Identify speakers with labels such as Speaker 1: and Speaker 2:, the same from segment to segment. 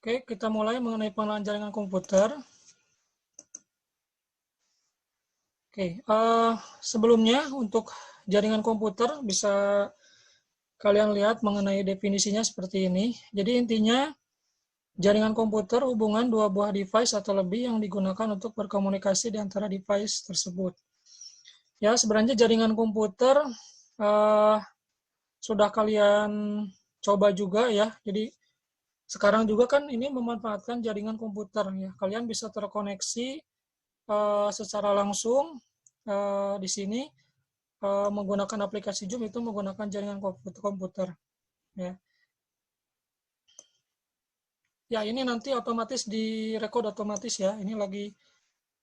Speaker 1: Oke, kita mulai mengenai pengenalan jaringan komputer. Oke, sebelumnya untuk jaringan komputer bisa kalian lihat mengenai definisinya seperti ini. Jadi intinya jaringan komputer hubungan dua buah device atau lebih yang digunakan untuk berkomunikasi di antara device tersebut. Ya, sebenarnya jaringan komputer sudah kalian coba juga ya. Jadi sekarang juga kan ini memanfaatkan jaringan komputer ya. Kalian bisa terkoneksi secara langsung di sini menggunakan aplikasi Zoom itu menggunakan jaringan komputer ya. Ya, ini nanti otomatis direkod otomatis ya. Ini lagi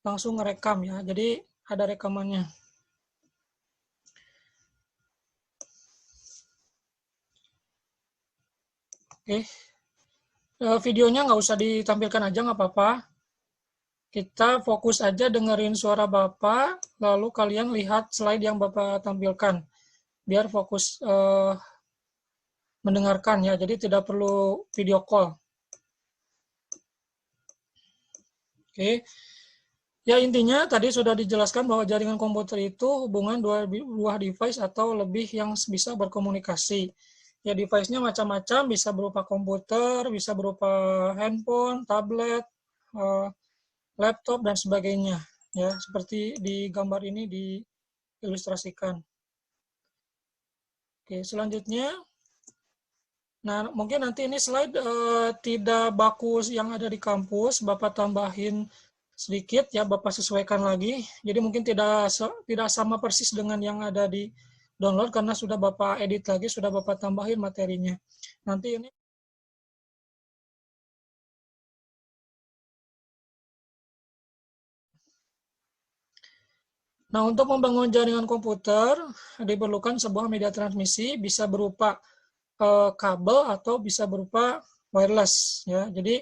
Speaker 1: langsung ngerekam ya. Jadi ada rekamannya. Oke. Videonya nggak usah ditampilkan aja nggak apa-apa. Kita fokus aja dengerin suara Bapak, lalu kalian lihat slide yang Bapak tampilkan. Biar fokus mendengarkan ya. Jadi tidak perlu video call. Oke. Ya, intinya tadi sudah dijelaskan bahwa jaringan komputer itu hubungan dua buah device atau lebih yang bisa berkomunikasi. Ya, device-nya macam-macam, bisa berupa komputer, bisa berupa handphone, tablet, laptop, dan sebagainya. Ya, seperti di gambar ini diilustrasikan. Oke, selanjutnya. Nah, mungkin nanti ini slide tidak bagus yang ada di kampus, Bapak tambahin sedikit ya, Bapak sesuaikan lagi. Jadi mungkin tidak sama persis dengan yang ada di download karena sudah Bapak edit lagi, sudah Bapak tambahin materinya. Nanti ini Nah, untuk membangun jaringan komputer diperlukan sebuah media transmisi, bisa berupa kabel atau bisa berupa wireless ya. Jadi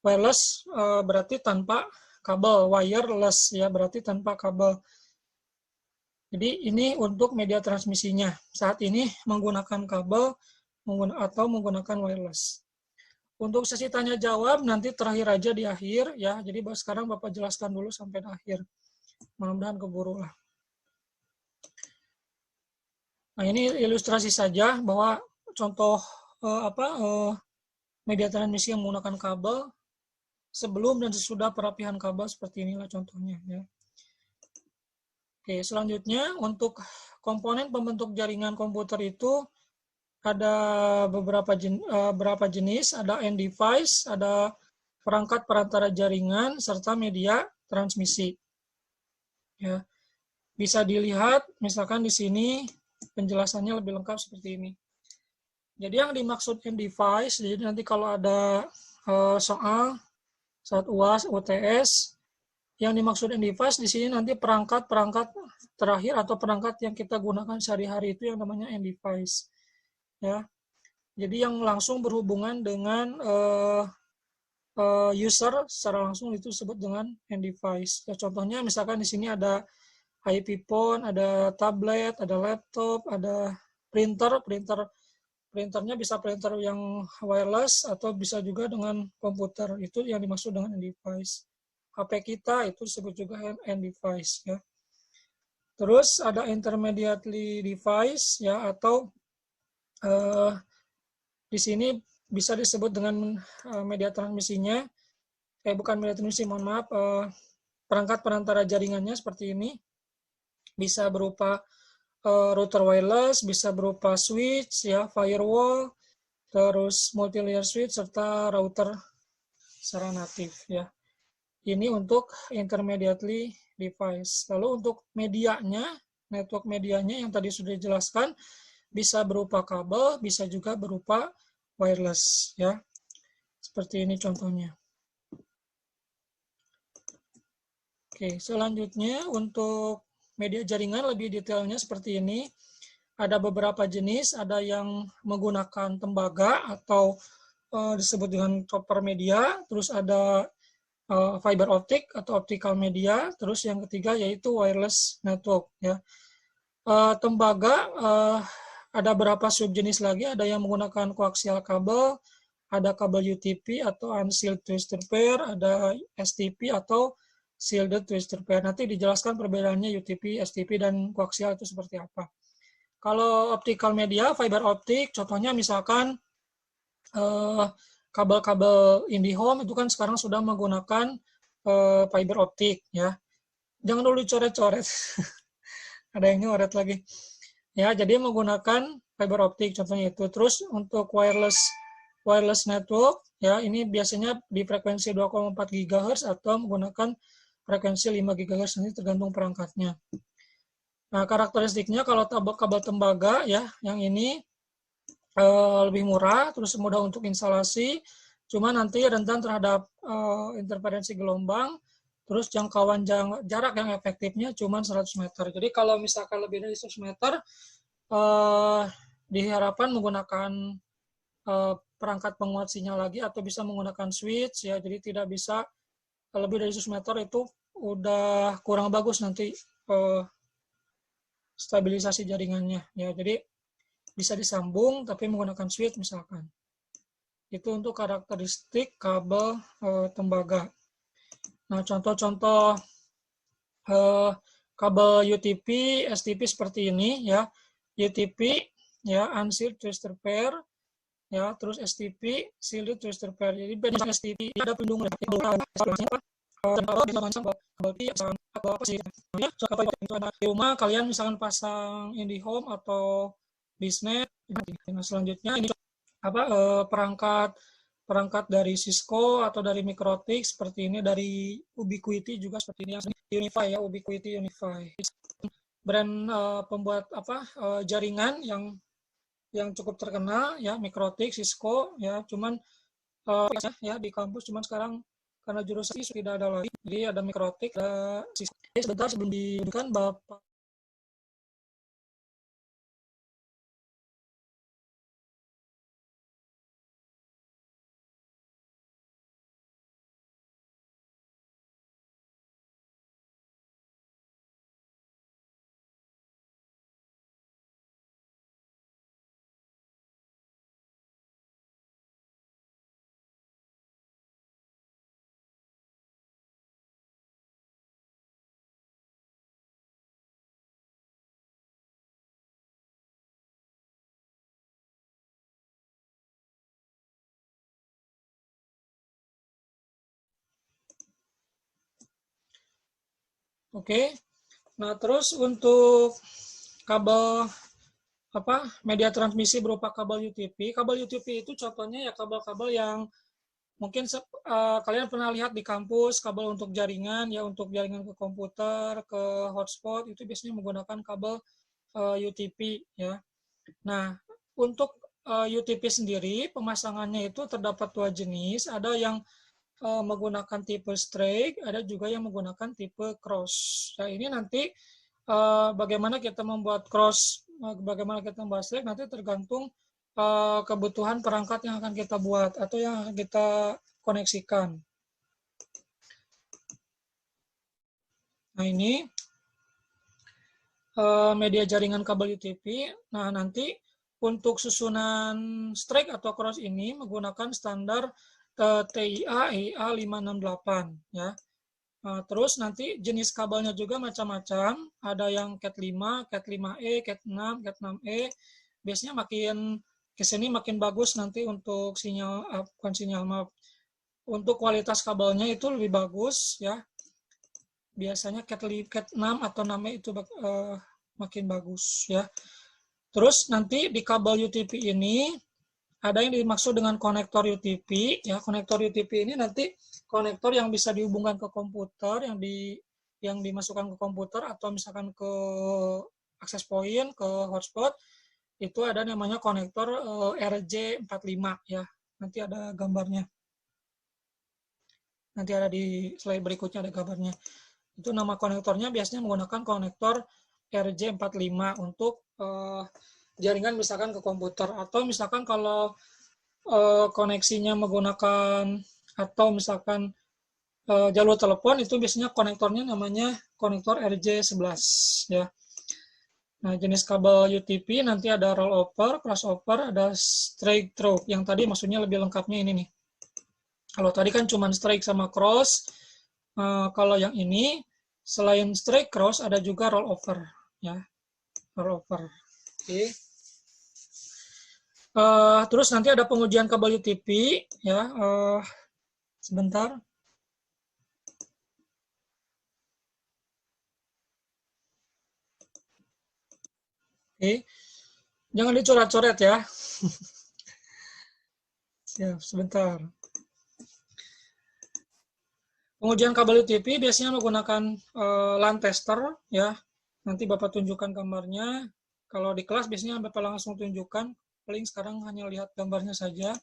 Speaker 1: wireless berarti tanpa kabel, wireless ya berarti tanpa kabel. Jadi ini untuk media transmisinya. Saat ini menggunakan kabel atau menggunakan wireless. Untuk sesi tanya jawab nanti terakhir aja di akhir ya. Jadi sekarang Bapak jelaskan dulu sampai akhir. Mudah-mudahan keburu lah. Nah, ini ilustrasi saja bahwa contoh media transmisi yang menggunakan kabel sebelum dan sesudah perapihan kabel seperti inilah contohnya ya. Oke, selanjutnya untuk komponen pembentuk jaringan komputer itu ada beberapa jenis, ada end device, ada perangkat perantara jaringan serta media transmisi. Ya. Bisa dilihat misalkan di sini penjelasannya lebih lengkap seperti ini. Jadi yang dimaksud end device, jadi nanti kalau ada soal saat UAS, UTS, yang dimaksud end device di sini nanti perangkat-perangkat terakhir atau perangkat yang kita gunakan sehari-hari itu yang namanya end device. Ya. Jadi yang langsung berhubungan dengan user secara langsung itu disebut dengan end device. Ya, contohnya misalkan di sini ada IP phone, ada tablet, ada laptop, ada printernya bisa printer yang wireless atau bisa juga dengan komputer. Itu yang dimaksud dengan end device. HP kita itu disebut juga end device ya. Terus ada intermediately device ya atau di sini bisa disebut dengan media transmisinya. Bukan media transmisi, mohon maaf. Perangkat perantara jaringannya seperti ini. Bisa berupa router wireless, bisa berupa switch ya, firewall, terus multi-layer switch serta router secara natif ya. Ini untuk intermediately device. Lalu untuk medianya, network medianya yang tadi sudah dijelaskan, bisa berupa kabel, bisa juga berupa wireless ya. Seperti ini contohnya. Oke, selanjutnya untuk media jaringan lebih detailnya seperti ini. Ada beberapa jenis, ada yang menggunakan tembaga atau disebut dengan copper media, terus ada fiber optic atau optical media, terus yang ketiga yaitu wireless network ya. Tembaga ada berapa subjenis lagi, ada yang menggunakan koaksial kabel, ada kabel UTP atau unsealed twisted pair, ada STP atau shielded twisted pair. Nanti dijelaskan perbedaannya UTP, STP, dan koaksial itu seperti apa. Kalau optical media, fiber optik, contohnya misalkan kabel-kabel IndiHome itu kan sekarang sudah menggunakan fiber optik ya. Jangan dulu coret-coret. Ada yang nyoret lagi. Ya, jadi menggunakan fiber optik contohnya itu. Terus untuk wireless network ya, ini biasanya di frekuensi 2,4 GHz atau menggunakan frekuensi 5 GHz, ini tergantung perangkatnya. Nah, karakteristiknya kalau kabel tembaga ya, yang ini lebih murah, terus mudah untuk instalasi, cuma nanti rentan terhadap interferensi gelombang, terus jangkauan jarak yang efektifnya cuma 100 meter. Jadi kalau misalkan lebih dari 100 meter, diharapkan menggunakan perangkat penguat sinyal lagi atau bisa menggunakan switch ya, jadi tidak bisa lebih dari 100 meter itu udah kurang bagus nanti stabilisasi jaringannya ya. Jadi bisa disambung tapi menggunakan switch misalkan. Itu untuk karakteristik kabel tembaga. Nah, contoh-contoh kabel UTP, STP seperti ini ya. UTP ya, unsealed twisted pair ya, terus STP, shielded twisted pair. Jadi beda STP ada pelindung di rumah kalian misalkan pasang IndiHome atau Bisnet. Nah, selanjutnya ini perangkat dari Cisco atau dari Mikrotik seperti ini, dari Ubiquiti juga seperti ini, Unify ya, Ubiquiti Unify. Brand pembuat jaringan yang cukup terkenal ya, Mikrotik, Cisco ya, cuman ya di kampus cuman sekarang karena jurusan tidak ada lagi, jadi ada Mikrotik, ada Cisco. Sebentar sebelum diberikan Bapak. Oke. Nah, terus untuk kabel media transmisi berupa kabel UTP. Kabel UTP itu contohnya ya kabel-kabel yang mungkin kalian pernah lihat di kampus, kabel untuk jaringan ya, untuk jaringan ke komputer, ke hotspot, itu biasanya menggunakan kabel UTP ya. Nah, untuk UTP sendiri pemasangannya itu terdapat dua jenis, ada yang menggunakan tipe straight, ada juga yang menggunakan tipe cross. Nah, ini nanti bagaimana kita membuat cross, bagaimana kita membuat straight, nanti tergantung kebutuhan perangkat yang akan kita buat atau yang akan kita koneksikan. Nah, ini media jaringan kabel UTP. Nah, nanti untuk susunan straight atau cross ini menggunakan standar TIA EA 568 ya. Nah, terus nanti jenis kabelnya juga macam-macam, ada yang Cat 5, Cat 5E, Cat 6, Cat 6E. Biasanya makin ke sini makin bagus nanti untuk sinyal, bukan sinyal, maaf, untuk kualitas kabelnya itu lebih bagus ya. Biasanya Cat 6 atau 6E itu makin bagus ya. Terus nanti di kabel UTP ini ada yang dimaksud dengan konektor UTP ya. Konektor UTP ini nanti konektor yang bisa dihubungkan ke komputer, yang dimasukkan ke komputer atau misalkan ke access point, ke hotspot, itu ada namanya konektor RJ45 ya. Nanti ada gambarnya. Nanti ada di slide berikutnya ada gambarnya. Itu nama konektornya biasanya menggunakan konektor RJ45 untuk jaringan misalkan ke komputer, atau misalkan kalau koneksinya menggunakan atau misalkan jalur telepon, itu biasanya konektornya namanya konektor RJ11 ya. Nah, jenis kabel UTP nanti ada rollover, crossover, ada straight through. Yang tadi maksudnya lebih lengkapnya ini nih. Kalau tadi kan cuma straight sama cross. Kalau yang ini selain straight cross ada juga rollover, ya, rollover. Oke. Terus nanti ada pengujian kabel UTP, ya. Sebentar. Oke. Jangan dicoret-coret ya. Siap, sebentar. Pengujian kabel UTP biasanya menggunakan LAN tester, ya. Nanti Bapak tunjukkan gambarnya. Kalau di kelas biasanya Bapak langsung tunjukkan. Paling sekarang hanya lihat gambarnya saja.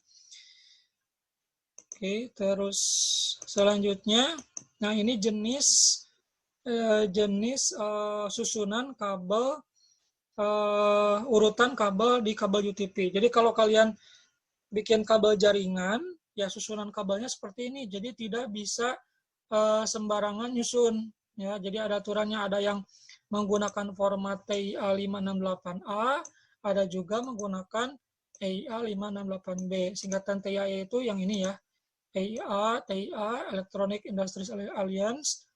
Speaker 1: Oke, terus selanjutnya, nah ini jenis susunan kabel, urutan kabel di kabel UTP. Jadi kalau kalian bikin kabel jaringan, ya susunan kabelnya seperti ini. Jadi tidak bisa sembarangan nyusun. Ya, jadi ada aturannya, ada yang menggunakan format TIA 568A, ada juga menggunakan TIA 568B. Singkatan TIA itu yang ini ya, TIA Electronic Industries Alliance,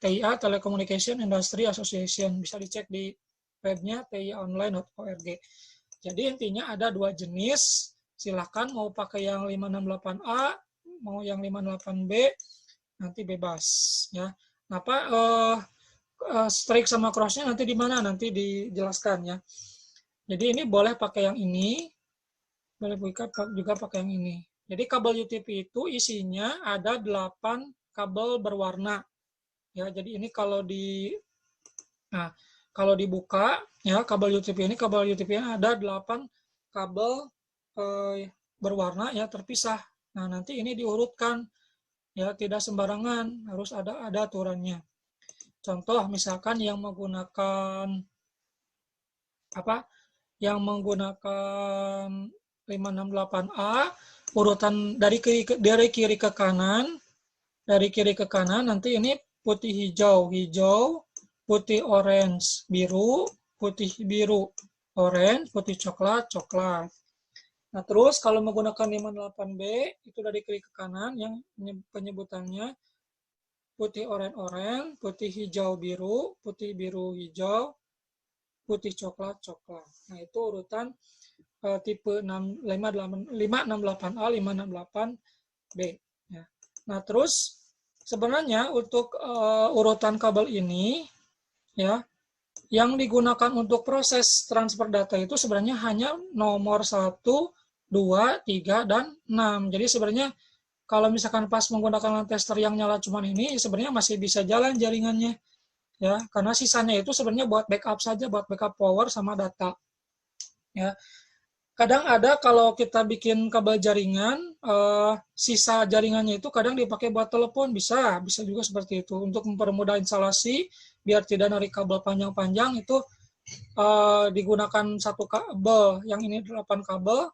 Speaker 1: TIA Telecommunication Industry Association. Bisa dicek di webnya tiaonline.org. Jadi intinya ada dua jenis. Silahkan mau pakai yang 568A, mau yang 58B, nanti bebas. Ya. Apa strike sama crossnya nanti di mana? Nanti dijelaskan ya. Jadi ini boleh pakai yang ini, boleh juga pakai yang ini. Jadi kabel UTP itu isinya ada 8 kabel berwarna. Ya, jadi ini kalau dibuka ya, kabel UTP ini ada 8 kabel berwarna ya, terpisah. Nah, nanti ini diurutkan ya, tidak sembarangan, harus ada aturannya. Contoh misalkan yang menggunakan yang menggunakan 568A, urutan dari kiri ke kanan, nanti ini putih hijau, putih orange, biru, putih biru, orange, putih coklat, coklat. Nah, terus kalau menggunakan 58B, itu dari kiri ke kanan, yang penyebutannya putih orange, putih hijau biru, putih biru hijau, putih coklat, coklat. Nah, itu urutan tipe 568A, 568B. Ya. Nah, terus sebenarnya untuk urutan kabel ini, ya, yang digunakan untuk proses transfer data itu sebenarnya hanya nomor 1, 2, 3, dan 6. Jadi sebenarnya kalau misalkan pas menggunakan LAN tester yang nyala cuma ini, sebenarnya masih bisa jalan jaringannya. Ya, karena sisanya itu sebenarnya buat backup saja, buat backup power sama data. Ya. Kadang ada kalau kita bikin kabel jaringan, sisa jaringannya itu kadang dipakai buat telepon, bisa juga seperti itu. Untuk mempermudah instalasi, biar tidak narik kabel panjang-panjang, itu digunakan satu kabel, yang ini 8 kabel,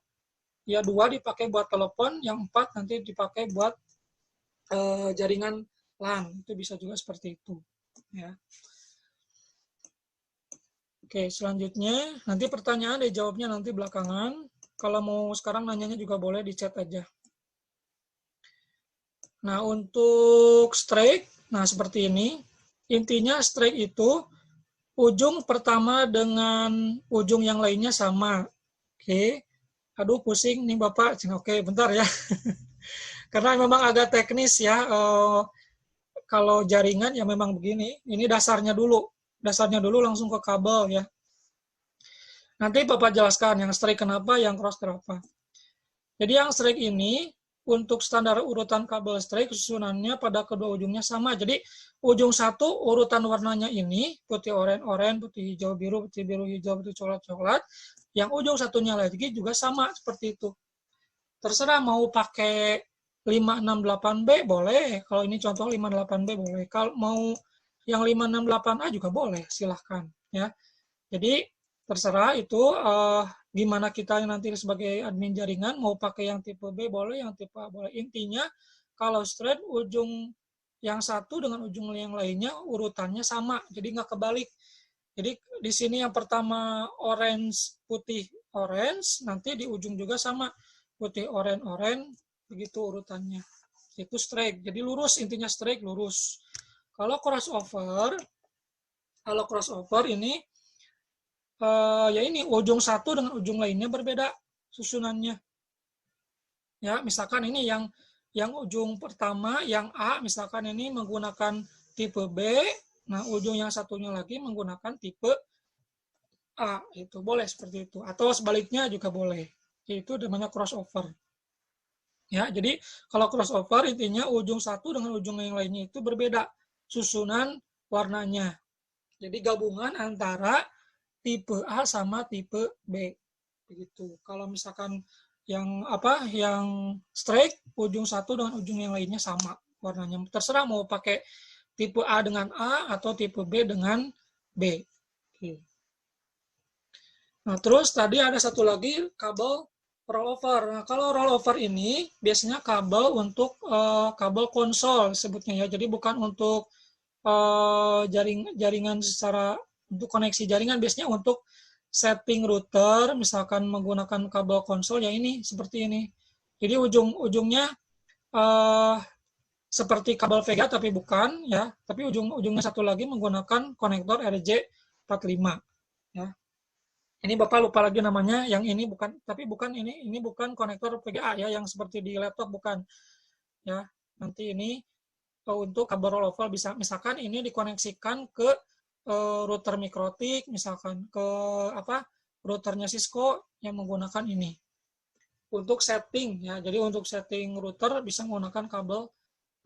Speaker 1: ya 2 dipakai buat telepon, yang 4 nanti dipakai buat jaringan LAN, itu bisa juga seperti itu. Ya. Oke, selanjutnya nanti pertanyaan dijawabnya nanti belakangan. Kalau mau sekarang nanyanya juga boleh di chat aja. Nah, untuk strike, nah seperti ini. Intinya strike itu ujung pertama dengan ujung yang lainnya sama. Oke. Aduh, pusing nih Bapak. Oke, bentar ya. Karena memang agak teknis ya. Kalau jaringan ya memang begini. Ini dasarnya dulu langsung ke kabel ya. Nanti Bapak jelaskan yang strike kenapa, yang cross kenapa. Jadi yang strike ini untuk standar urutan kabel strike susunannya pada kedua ujungnya sama. Jadi ujung satu urutan warnanya ini putih oranye, putih hijau biru, putih biru hijau, putih coklat coklat. Yang ujung satunya lagi juga sama seperti itu. Terserah mau pakai 568B boleh. Kalau ini contoh 58B boleh. Kalau mau yang 568A juga boleh, silahkan ya. Jadi terserah itu gimana kita nanti sebagai admin jaringan mau pakai yang tipe B boleh, yang tipe A boleh. Intinya kalau straight ujung yang satu dengan ujung yang lainnya urutannya sama, jadi nggak kebalik. Jadi di sini yang pertama orange, putih, orange, nanti di ujung juga sama putih, orange, begitu urutannya. Itu strike. Jadi lurus, intinya strike lurus. Kalau crossover ini ya ini ujung satu dengan ujung lainnya berbeda susunannya. Ya, misalkan ini yang ujung pertama yang A misalkan ini menggunakan tipe B, nah ujung yang satunya lagi menggunakan tipe A, itu boleh seperti itu. Atau sebaliknya juga boleh. Itu namanya crossover. Ya, jadi kalau crossover intinya ujung satu dengan ujung yang lainnya itu berbeda susunan warnanya. Jadi gabungan antara tipe A sama tipe B. Begitu. Kalau misalkan yang straight ujung satu dengan ujung yang lainnya sama warnanya. Terserah mau pakai tipe A dengan A atau tipe B dengan B. Oke. Nah, terus tadi ada satu lagi kabel rollover. Nah, kalau rollover ini biasanya kabel untuk kabel konsol sebutnya ya. Jadi bukan untuk jaringan secara untuk koneksi jaringan, biasanya untuk setting router misalkan menggunakan kabel konsol ya ini seperti ini. Jadi ujung-ujungnya seperti kabel VGA tapi bukan ya, tapi ujungnya satu lagi menggunakan konektor RJ45 ya. Ini Bapak lupa lagi namanya, yang ini bukan, tapi bukan ini bukan konektor VGA ya, yang seperti di laptop bukan. Ya, nanti ini untuk kabel rollover bisa misalkan ini dikoneksikan ke router Mikrotik, misalkan ke routernya Cisco yang menggunakan ini. Untuk setting ya, jadi untuk setting router bisa menggunakan kabel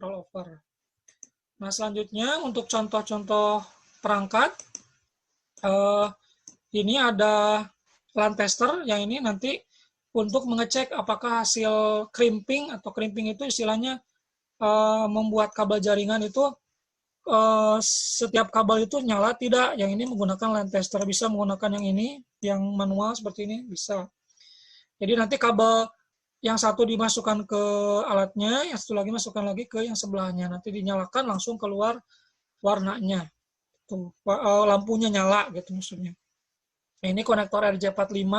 Speaker 1: rollover. Nah, selanjutnya untuk contoh-contoh perangkat ini ada LAN tester yang ini nanti untuk mengecek apakah hasil crimping atau crimping itu istilahnya membuat kabel jaringan itu setiap kabel itu nyala tidak. Yang ini menggunakan LAN tester, bisa menggunakan yang ini yang manual seperti ini bisa. Jadi nanti kabel yang satu dimasukkan ke alatnya, yang satu lagi masukkan lagi ke yang sebelahnya. Nanti dinyalakan langsung keluar warnanya. Tuh, lampunya nyala gitu maksudnya. Ini konektor RJ45.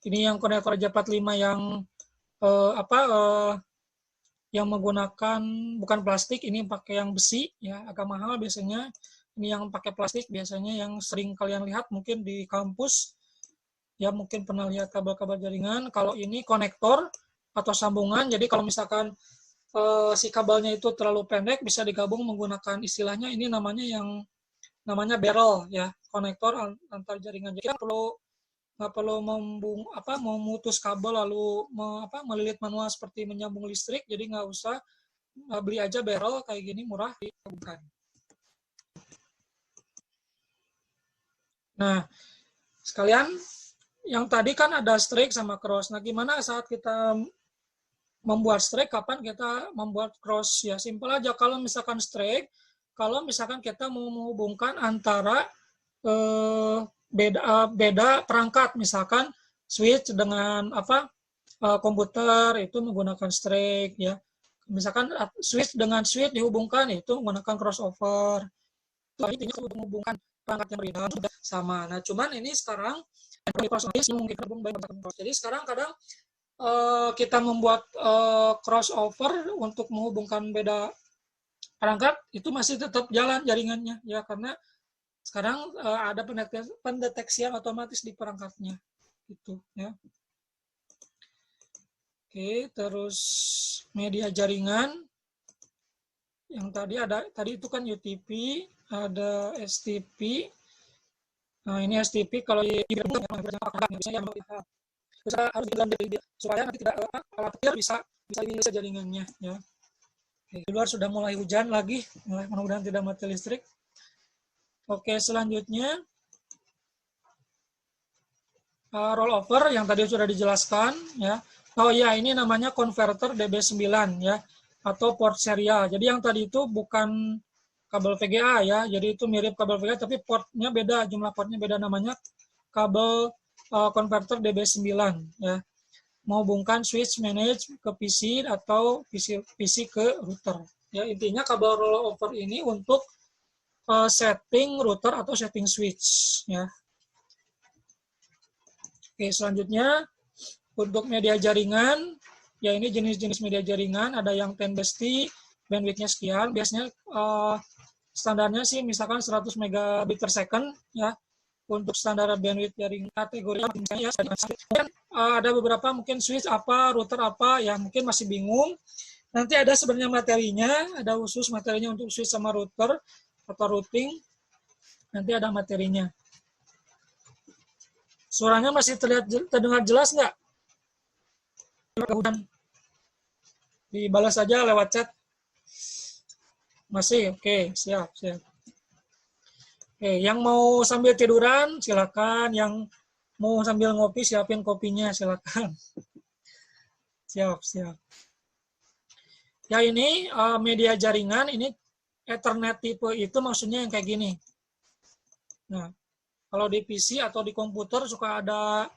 Speaker 1: Ini yang konektor RJ45 yang yang menggunakan bukan plastik, ini pakai yang besi ya, agak mahal biasanya. Ini yang pakai plastik biasanya yang sering kalian lihat mungkin di kampus. Ya mungkin pernah lihat kabel-kabel jaringan. Kalau ini konektor atau sambungan, jadi kalau misalkan si kabelnya itu terlalu pendek bisa digabung menggunakan istilahnya ini namanya barrel ya, konektor antar jaringan. Jadi nggak perlu memutus kabel lalu melilit manual seperti menyambung listrik. Jadi nggak usah, beli aja barrel kayak gini murah digabungkan. Nah sekalian, yang tadi kan ada strike sama cross. Nah gimana saat kita membuat strike, kapan kita membuat cross? Ya simpel aja. Kalau misalkan strike, kalau misalkan kita mau menghubungkan antara beda perangkat, misalkan switch dengan komputer itu menggunakan strike ya. Misalkan switch dengan switch dihubungkan itu menggunakan crossover. Itu intinya menghubungkan perangkat yang berbeda sama. Nah cuman ini sekarang mungkin jadi sekarang kadang kita membuat crossover untuk menghubungkan beda perangkat itu masih tetap jalan jaringannya ya, karena sekarang ada pendeteksian otomatis di perangkatnya gitu ya. Oke, terus media jaringan yang tadi itu kan UTP, ada STP. Nah ini STP kalau bisa harus supaya nanti tidak khawatir bisa jaringannya ya. Di luar sudah mulai hujan lagi, mudah-mudahan tidak mati listrik. Oke, selanjutnya rollover yang tadi sudah dijelaskan ya. Oh ya, ini namanya konverter DB9 ya, atau port serial. Jadi yang tadi itu bukan kabel VGA ya, jadi itu mirip kabel VGA tapi portnya beda, jumlah portnya beda, namanya kabel konverter DB9 ya. Menghubungkan switch manage ke PC atau PC ke router. Ya, intinya kabel rollover ini untuk setting router atau setting switch ya. Oke, selanjutnya untuk media jaringan, ya ini jenis-jenis media jaringan, ada yang 10 bandwidth-nya sekian, biasanya standarnya sih misalkan 100 megabit per second ya. Untuk standar bandwidth jaringan kategori misalnya ya, ada beberapa mungkin switch apa, router apa, ya mungkin masih bingung. Nanti ada sebenarnya materinya, ada khusus materinya untuk switch sama router atau routing. Nanti ada materinya. Suaranya masih terdengar jelas nggak? Kemudian dibalas saja lewat chat. Masih, oke, siap. Oke, yang mau sambil tiduran silakan, yang mau sambil ngopi siapin kopinya silakan. Siap. Ya ini media jaringan, ini Ethernet tipe itu maksudnya yang kayak gini. Nah, kalau di PC atau di komputer suka ada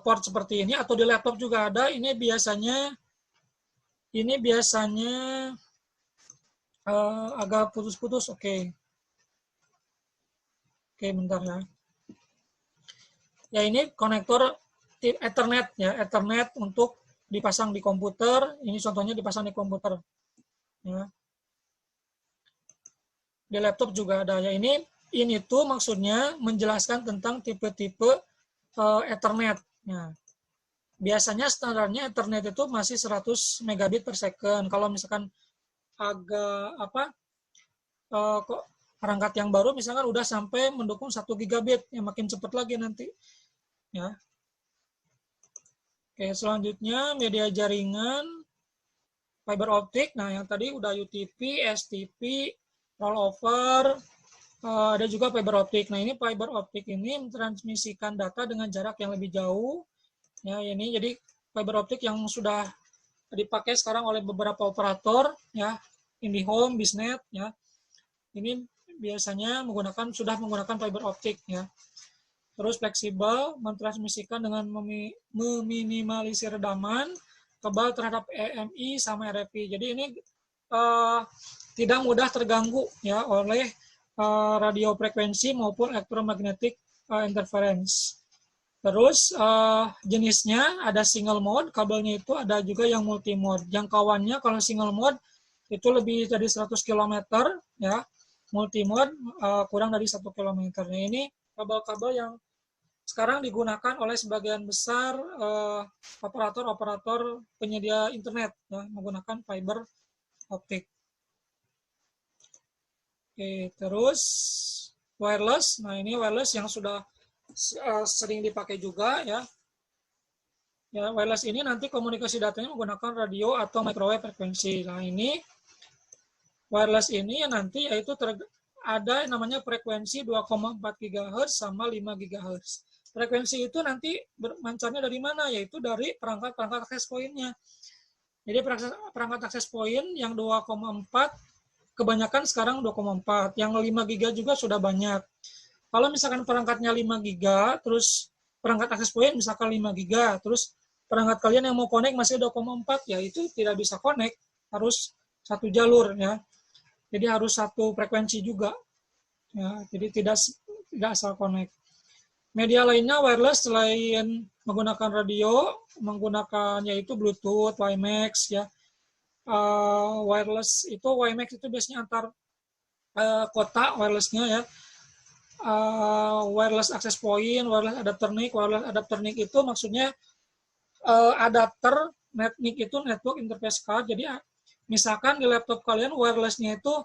Speaker 1: port seperti ini, atau di laptop juga ada. Ini biasanya agak putus-putus. Oke, bentar ya. Ya ini konektor Ethernet ya, Ethernet untuk dipasang di komputer. Ini contohnya dipasang di komputer. Ya. Di laptop juga ada ya. Ini tuh maksudnya menjelaskan tentang tipe-tipe Ethernet. Nah, biasanya standarnya Ethernet itu masih 100 megabit per second. Kalau misalkan agak perangkat yang baru misalkan udah sampai mendukung 1 gigabit, yang makin cepat lagi nanti. Ya. Oke, selanjutnya media jaringan fiber optik. Nah, yang tadi udah UTP, STP, rollover, ada juga fiber optik. Nah, ini fiber optik ini mentransmisikan data dengan jarak yang lebih jauh. Ya, ini jadi fiber optik yang sudah dipakai sekarang oleh beberapa operator ya, IndiHome, Biznet ya. Ini biasanya sudah menggunakan fiber optik ya. Terus fleksibel, mentransmisikan dengan meminimalisir redaman, tebal terhadap EMI sama RFI. Jadi ini tidak mudah terganggu ya oleh radio frekuensi maupun elektromagnetic interference. Terus jenisnya ada single mode, kabelnya itu ada juga yang multi mode. Jangkauannya kalau single mode itu lebih dari 100 km ya. Multi mode kurang dari 1 km. Nah, ini kabel-kabel yang sekarang digunakan oleh sebagian besar operator-operator penyedia internet ya, menggunakan fiber optik. Oke, terus wireless. Nah, ini wireless yang sudah sering dipakai juga ya. Ya, wireless ini nanti komunikasi datanya menggunakan radio atau microwave frekuensi. Nah, ini wireless ini nanti yaitu ada namanya frekuensi 2,4 GHz sama 5 GHz. Frekuensi itu nanti bermancarnya dari mana? Yaitu dari perangkat akses pointnya. Jadi perangkat akses point yang 2,4 kebanyakan sekarang 2,4. Yang 5 GB juga sudah banyak. Kalau misalkan perangkatnya 5 GB, terus perangkat akses point misalkan 5 GB, terus perangkat kalian yang mau connect masih 2,4, ya itu tidak bisa connect, harus satu jalur ya. Jadi harus satu frekuensi juga. Ya, jadi tidak asal connect. Media lainnya wireless selain menggunakan radio, menggunakan yaitu Bluetooth, WiMAX ya. Wireless itu WiMAX itu biasanya antar kota wirelessnya ya. Wireless access point, wireless adapter NIC itu maksudnya adapter NIC itu network interface card. Jadi misalkan di laptop kalian wirelessnya itu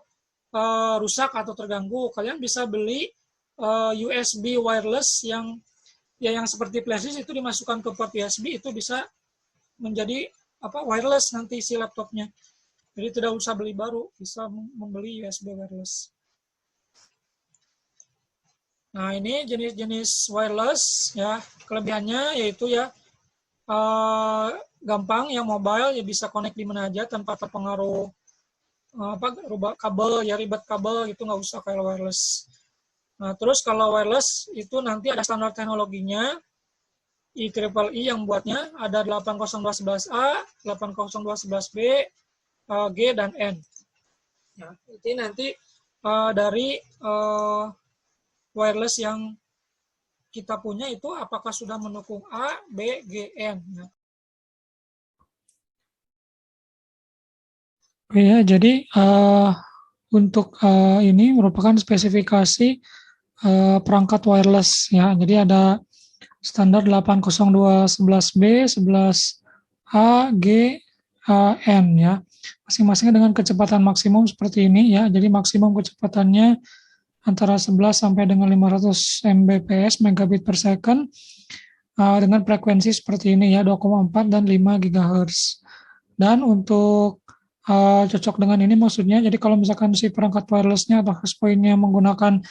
Speaker 1: rusak atau terganggu, kalian bisa beli USB wireless yang seperti flashdisk itu dimasukkan ke port USB, itu bisa menjadi wireless nanti si laptopnya. Jadi tidak usah beli baru, bisa membeli USB wireless. Nah, ini jenis-jenis wireless ya. Kelebihannya yaitu ya gampang, yang mobile ya bisa connect di mana aja tanpa terpengaruh rubah kabel ya, ribet kabel gitu, nggak usah kayak wireless. Nah, terus kalau wireless itu nanti ada standar teknologinya IEEE yang buatnya, ada 802.11a, 802.11b, G dan N. Nah, ini nanti dari wireless yang kita punya itu apakah sudah mendukung A, B, G, N. Ya. Oke ya, jadi untuk ini merupakan spesifikasi perangkat wireless ya. Jadi ada standar 802.11b, 11a, G, N ya. Masing-masing dengan kecepatan maksimum seperti ini ya. Jadi maksimum kecepatannya antara 11 sampai dengan 500 Mbps megabit per second dengan frekuensi seperti ini ya, 2,4 dan 5 GHz. Dan untuk cocok dengan ini maksudnya, jadi kalau misalkan si perangkat wirelessnya atau access point-nya menggunakan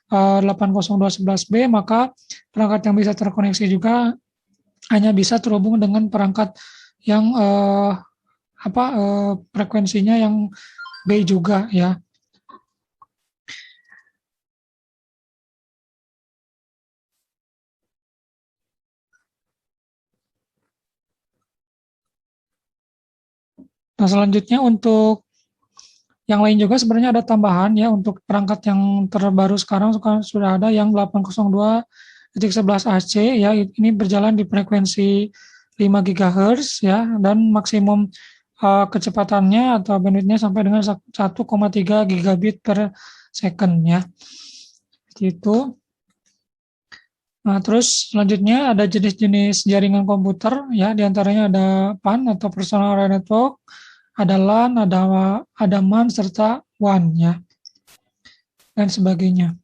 Speaker 1: 802.11b, maka perangkat yang bisa terkoneksi juga hanya bisa terhubung dengan perangkat yang frekuensinya yang B juga ya. Nah, selanjutnya untuk yang lain juga sebenarnya ada tambahan ya untuk perangkat yang terbaru sekarang sudah ada yang 802.11ac ya, ini berjalan di frekuensi 5 GHz ya, dan maksimum kecepatannya atau bandwidthnya sampai dengan 1,3 gigabit per second ya. Itu. Nah, terus selanjutnya ada jenis-jenis jaringan komputer ya, diantaranya ada PAN atau Personal Area Network, ada LAN, ada MAN serta WAN ya, dan sebagainya.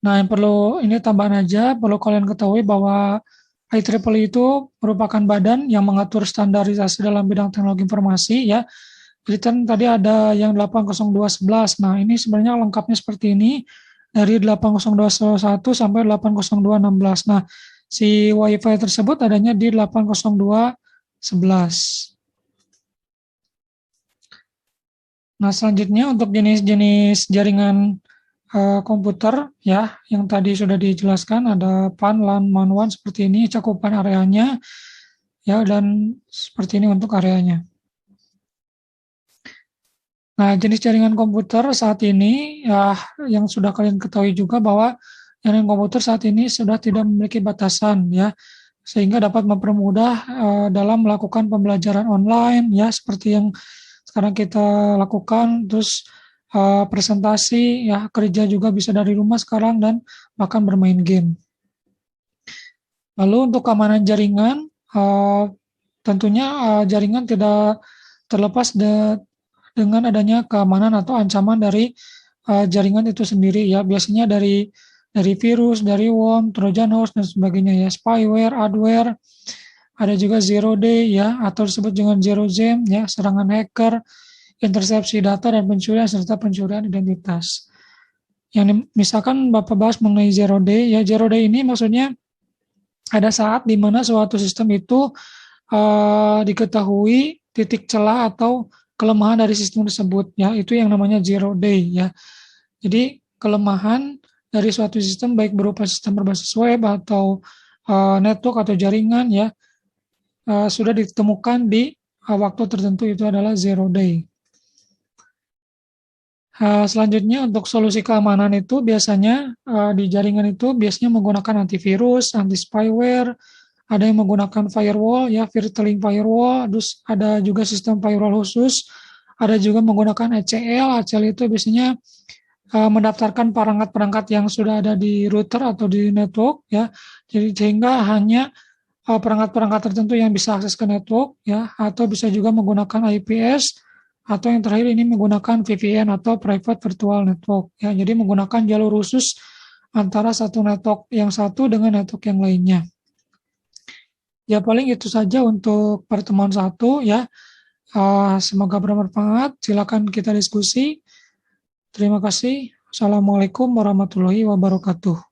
Speaker 1: Nah, yang perlu ini tambahan aja, perlu kalian ketahui bahwa IEEE itu merupakan badan yang mengatur standarisasi dalam bidang teknologi informasi ya. Jadi tadi ada yang 802.11. Nah, ini sebenarnya lengkapnya seperti ini dari 802.11 sampai 802.16. Nah, si WiFi tersebut adanya di 802.11. Nah, selanjutnya untuk jenis-jenis jaringan komputer ya, yang tadi sudah dijelaskan ada PAN, LAN, MAN, WAN seperti ini cakupan areanya ya, dan seperti ini untuk areanya. Nah, jenis jaringan komputer saat ini ya yang sudah kalian ketahui juga bahwa jaringan komputer saat ini sudah tidak memiliki batasan ya, sehingga dapat mempermudah dalam melakukan pembelajaran online ya, seperti yang sekarang kita lakukan, terus presentasi ya, kerja juga bisa dari rumah sekarang, dan bahkan bermain game. Lalu untuk keamanan jaringan, tentunya jaringan tidak terlepas dengan adanya keamanan atau ancaman dari jaringan itu sendiri ya, biasanya dari virus, dari worm, trojan horse dan sebagainya ya, spyware, adware, ada juga zero day ya, atau disebut dengan zero jam ya, serangan hacker, intersepsi data dan pencurian serta pencurian identitas. Yang misalkan Bapak bahas mengenai zero day ya, zero day ini maksudnya ada saat di mana suatu sistem itu diketahui titik celah atau kelemahan dari sistem tersebut ya, itu yang namanya zero day ya. Jadi kelemahan dari suatu sistem baik berupa sistem berbasis web atau network atau jaringan ya, sudah ditemukan di waktu tertentu, itu adalah zero day. Selanjutnya untuk solusi keamanan itu biasanya di jaringan itu biasanya menggunakan antivirus, anti spyware, ada yang menggunakan firewall ya, virtual firewall, terus ada juga sistem firewall khusus, ada juga menggunakan ACL. ACL itu biasanya mendaftarkan perangkat-perangkat yang sudah ada di router atau di network ya, jadi sehingga hanya perangkat-perangkat tertentu yang bisa akses ke network ya, atau bisa juga menggunakan IPS, atau yang terakhir ini menggunakan VPN atau Private Virtual Network ya, jadi menggunakan jalur khusus antara satu network yang satu dengan network yang lainnya. Ya paling itu saja untuk pertemuan 1 ya. Semoga bermanfaat. Silakan kita diskusi. Terima kasih. Assalamualaikum warahmatullahi wabarakatuh.